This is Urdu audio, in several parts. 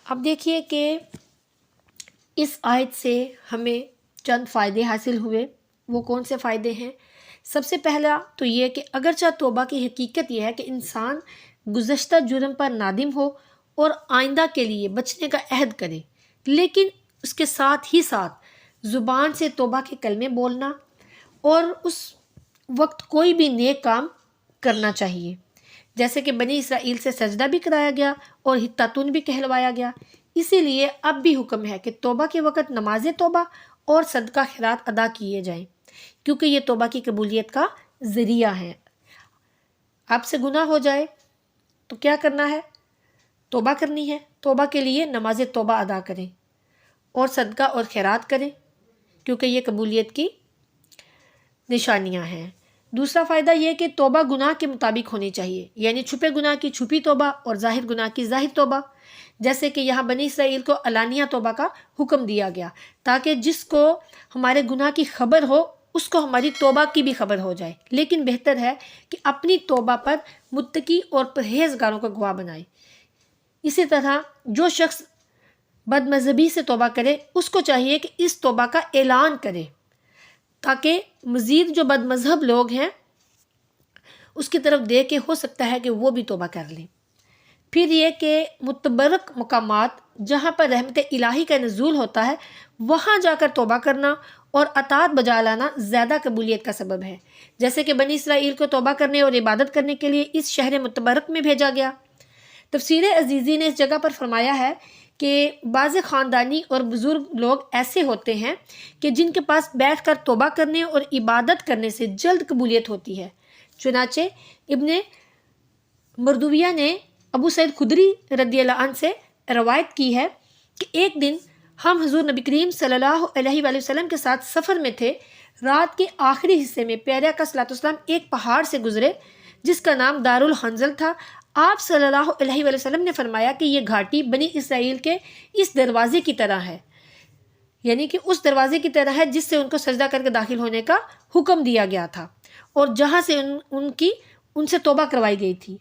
اب دیکھیے کہ اس آیت سے ہمیں چند فائدے حاصل ہوئے۔ وہ کون سے فائدے ہیں؟ سب سے پہلا تو یہ کہ اگرچہ توبہ کی حقیقت یہ ہے کہ انسان گزشتہ جرم پر نادم ہو اور آئندہ کے لیے بچنے کا عہد کرے، لیکن اس کے ساتھ ہی ساتھ زبان سے توبہ کے کلمے بولنا اور اس وقت کوئی بھی نیک کام کرنا چاہیے، جیسے کہ بنی اسرائیل سے سجدہ بھی کرایا گیا اور حتاتون بھی کہلوایا گیا۔ اسی لیے اب بھی حکم ہے کہ توبہ کے وقت نماز توبہ اور صدقہ خیرات ادا کیے جائیں، کیونکہ یہ توبہ کی قبولیت کا ذریعہ ہے۔ آپ سے گناہ ہو جائے تو کیا کرنا ہے؟ توبہ کرنی ہے۔ توبہ کے لیے نماز توبہ ادا کریں اور صدقہ اور خیرات کریں، کیونکہ یہ قبولیت کی نشانیاں ہیں۔ دوسرا فائدہ یہ کہ توبہ گناہ کے مطابق ہونی چاہیے، یعنی چھپے گناہ کی چھپی توبہ اور ظاہر گناہ کی ظاہر توبہ، جیسے کہ یہاں بنی اسرائیل کو علانیہ توبہ کا حکم دیا گیا، تاکہ جس کو ہمارے گناہ کی خبر ہو اس کو ہماری توبہ کی بھی خبر ہو جائے، لیکن بہتر ہے کہ اپنی توبہ پر متقی اور پرہیزگاروں کو گواہ بنائے۔ اسی طرح جو شخص بد مذہبی سے توبہ کرے اس کو چاہیے کہ اس توبہ کا اعلان کرے، تاکہ مزید جو بد مذہب لوگ ہیں اس کی طرف دیکھ کے ہو سکتا ہے کہ وہ بھی توبہ کر لیں۔ پھر یہ کہ متبرک مقامات جہاں پر رحمت الہی کا نزول ہوتا ہے وہاں جا کر توبہ کرنا اور اطاعت بجا لانا زیادہ قبولیت کا سبب ہے، جیسے کہ بنی اسرائیل کو توبہ کرنے اور عبادت کرنے کے لیے اس شہر متبرک میں بھیجا گیا۔ تفسیر عزیزی نے اس جگہ پر فرمایا ہے کہ بعض خاندانی اور بزرگ لوگ ایسے ہوتے ہیں کہ جن کے پاس بیٹھ کر توبہ کرنے اور عبادت کرنے سے جلد قبولیت ہوتی ہے۔ چنانچہ ابن مردویہ نے ابو سعید خدری رضی اللہ عنہ سے روایت کی ہے کہ ایک دن ہم حضور نبی کریم صلی اللہ علیہ وآلہ وسلم کے ساتھ سفر میں تھے۔ رات کے آخری حصے میں پیارے آقا صلی اللہ علیہ وسلم ایک پہاڑ سے گزرے جس کا نام دار الحنظل تھا۔ آپ صلی اللہ علیہ وآلہ وسلم نے فرمایا کہ یہ گھاٹی بنی اسرائیل کے اس دروازے کی طرح ہے، یعنی کہ اس دروازے کی طرح ہے جس سے ان کو سجدہ کر کے داخل ہونے کا حکم دیا گیا تھا اور جہاں سے ان سے توبہ کروائی گئی تھی۔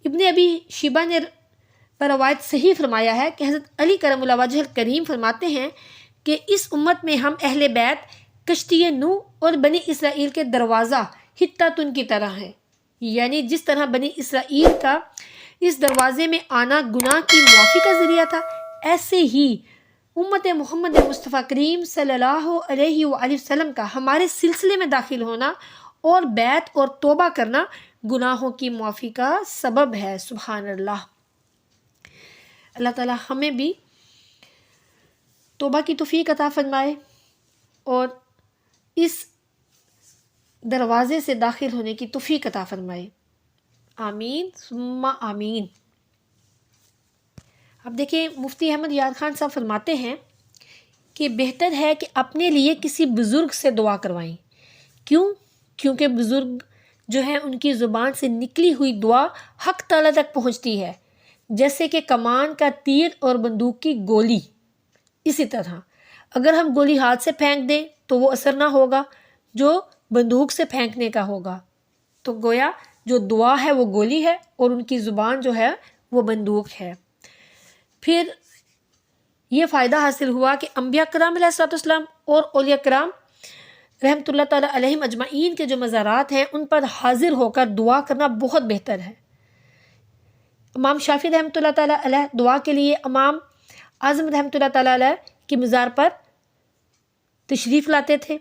ابن ابی شیبہ نے پر روایت صحیح فرمایا ہے کہ حضرت علی کرم اللہ وجہ الکریم فرماتے ہیں کہ اس امت میں ہم اہل بیت کشتی نوح اور بنی اسرائیل کے دروازہ حتاتون کی طرح ہیں، یعنی جس طرح بنی اسرائیل کا اس دروازے میں آنا گناہ کی معافی کا ذریعہ تھا، ایسے ہی امت محمد مصطفیٰ کریم صلی اللہ علیہ وآلہ وسلم کا ہمارے سلسلے میں داخل ہونا اور بیعت اور توبہ کرنا گناہوں کی معافی کا سبب ہے۔ سبحان اللہ۔ اللہ تعالی ہمیں بھی توبہ کی توفیق عطا فرمائے اور اس دروازے سے داخل ہونے کی توفیق عطا فرمائے، آمین ثم آمین۔ اب دیکھیں مفتی احمد یار خان صاحب فرماتے ہیں کہ بہتر ہے کہ اپنے لیے کسی بزرگ سے دعا کروائیں۔ کیوں؟ کیونکہ بزرگ جو ہیں ان کی زبان سے نکلی ہوئی دعا حق تعالیٰ تک پہنچتی ہے، جیسے کہ کمان کا تیر اور بندوق کی گولی۔ اسی طرح اگر ہم گولی ہاتھ سے پھینک دیں تو وہ اثر نہ ہوگا جو بندوق سے پھینکنے کا ہوگا، تو گویا جو دعا ہے وہ گولی ہے اور ان کی زبان جو ہے وہ بندوق ہے۔ پھر یہ فائدہ حاصل ہوا کہ انبیاء کرام علیہ الصلوۃ والسلام اور اولیاء کرام رحمۃ اللہ تعالیٰ علیہم اجمعین کے جو مزارات ہیں ان پر حاضر ہو کر دعا کرنا بہت بہتر ہے۔ امام شافعی رحمۃ اللہ تعالیٰ علیہ دعا کے لیے امام اعظم رحمۃ اللہ تعالیٰ علیہ کی مزار پر تشریف لاتے تھے،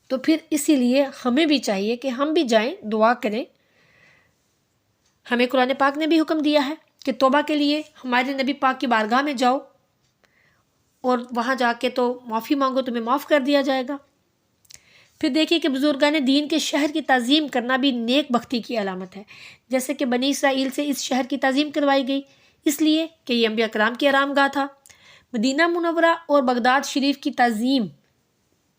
تو پھر اسی لیے ہمیں بھی چاہیے کہ ہم بھی جائیں دعا کریں۔ ہمیں قرآن پاک نے بھی حکم دیا ہے کہ توبہ کے لیے ہمارے نبی پاک کی بارگاہ میں جاؤ اور وہاں جا کے تو معافی مانگو، تمہیں معاف کر دیا جائے گا۔ پھر دیکھیے کہ بزرگان دین کے شہر کی تعظیم کرنا بھی نیک بختی کی علامت ہے، جیسے کہ بنی اسرائیل سے اس شہر کی تعظیم کروائی گئی اس لیے کہ یہ انبیاء کرام کی آرام گاہ تھا۔ مدینہ منورہ اور بغداد شریف کی تعظیم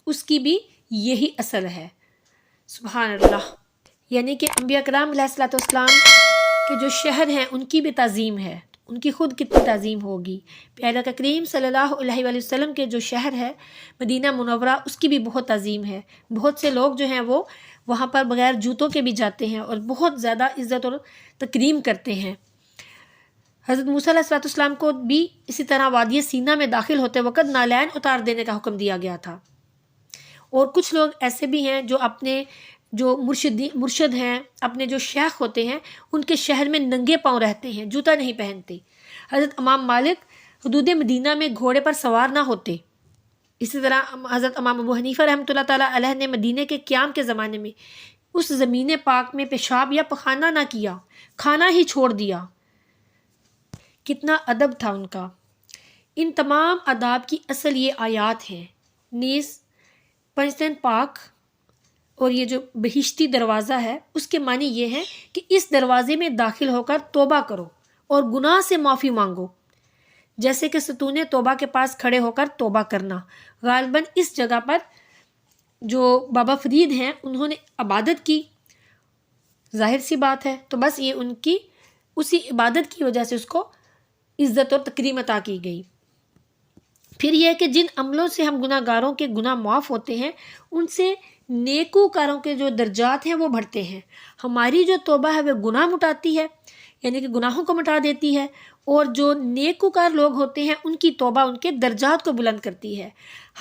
اس کی بھی یہی اثر ہے۔ سبحان اللہ۔ یعنی کہ انبیاء کرام علیہ الصلوۃ والسلام کے جو شہر ہیں ان کی بھی تعظیم ہے، ان کی خود کتنی تعظیم ہوگی۔ پیارے آقا کریم صلی اللہ علیہ وآلہ وسلم کے جو شہر ہے مدینہ منورہ اس کی بھی بہت تعظیم ہے۔ بہت سے لوگ جو ہیں وہ وہاں پر بغیر جوتوں کے بھی جاتے ہیں اور بہت زیادہ عزت اور تکریم کرتے ہیں۔ حضرت موسیٰ علیہ السلام کو بھی اسی طرح وادی سینا میں داخل ہوتے وقت نالین اتار دینے کا حکم دیا گیا تھا. اور کچھ لوگ ایسے بھی ہیں جو اپنے جو مرشد ہیں، اپنے جو شیخ ہوتے ہیں، ان کے شہر میں ننگے پاؤں رہتے ہیں، جوتا نہیں پہنتے. حضرت امام مالک حدود مدینہ میں گھوڑے پر سوار نہ ہوتے. اسی طرح حضرت امام ابو حنیفہ رحمۃ اللہ تعالیٰ علیہ نے مدینہ کے قیام کے زمانے میں اس زمین پاک میں پیشاب یا پخانہ نہ کیا، کھانا ہی چھوڑ دیا. کتنا ادب تھا ان کا. ان تمام آداب کی اصل یہ آیات ہیں. نیز پنجتن پاک اور یہ جو بہشتی دروازہ ہے اس کے معنی یہ ہے کہ اس دروازے میں داخل ہو کر توبہ کرو اور گناہ سے معافی مانگو، جیسے کہ ستون توبہ کے پاس کھڑے ہو کر توبہ کرنا. غالباً اس جگہ پر جو بابا فرید ہیں انہوں نے عبادت کی، ظاہر سی بات ہے، تو بس یہ ان کی اسی عبادت کی وجہ سے اس کو عزت اور تکریم عطا کی گئی. پھر یہ کہ جن عملوں سے ہم گناہ گاروں کے گناہ معاف ہوتے ہیں ان سے نیکوکاروں کے جو درجات ہیں وہ بڑھتے ہیں. ہماری جو توبہ ہے وہ گناہ مٹاتی ہے، یعنی کہ گناہوں کو مٹا دیتی ہے، اور جو نیکوکار لوگ ہوتے ہیں ان کی توبہ ان کے درجات کو بلند کرتی ہے.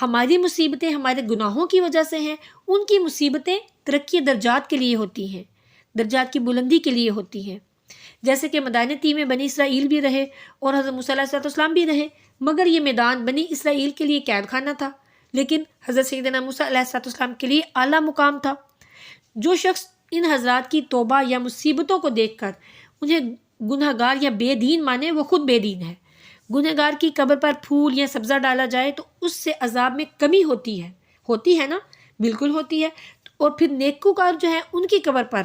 ہماری مصیبتیں ہمارے گناہوں کی وجہ سے ہیں، ان کی مصیبتیں ترقی درجات کے لیے ہوتی ہیں، درجات کی بلندی کے لیے ہوتی ہیں. جیسے کہ مدائنتی میں بنی اسرائیل بھی رہے اور حضرت موسیٰ علیہ السلام بھی رہے، مگر یہ میدان بنی اسرائیل کے لیے قید خانہ تھا، لیکن حضرت سیدنا موسیٰ علیہ السلام کے لیے اعلیٰ مقام تھا. جو شخص ان حضرات کی توبہ یا مصیبتوں کو دیکھ کر انہیں گناہ گار یا بے دین مانے وہ خود بے دین ہے. گناہ گار کی قبر پر پھول یا سبزہ ڈالا جائے تو اس سے عذاب میں کمی ہوتی ہے نا، بالکل ہوتی ہے. اور پھر نیکوکار جو ہیں ان کی قبر پر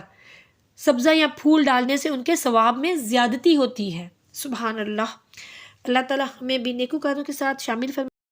سبزہ یا پھول ڈالنے سے ان کے ثواب میں زیادتی ہوتی ہے. سبحان اللہ. اللہ تعالیٰ ہمیں بھی نیکوکاروں کے ساتھ شامل فرمائے.